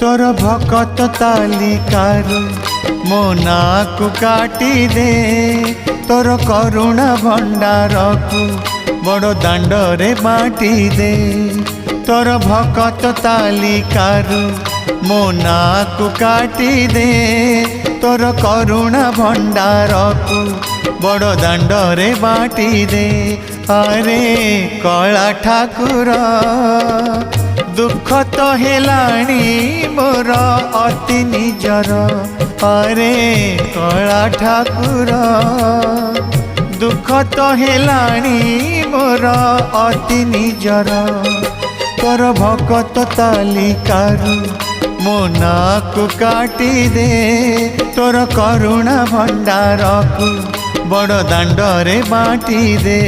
तोर भकत तालिकारु मो नाकु काटी दे तोर करुणा भंडार को बड़ दांडरे बाटी दे तोर भकत तालिकारु मो नाकु काटी दे तोर करुणा भंडार को बड़ दांडरे बाटी दे। अरे कला ठाकुर दुख तो हेलाणी मोर अति निजर। अरे कला ठाकुर दुख तो हेलाणी मोर अति निजर। तोर भकत तालिकारु मो नाकु काटी दे तोर करुणा भंडार को बड़ दांडरे बाटी दे।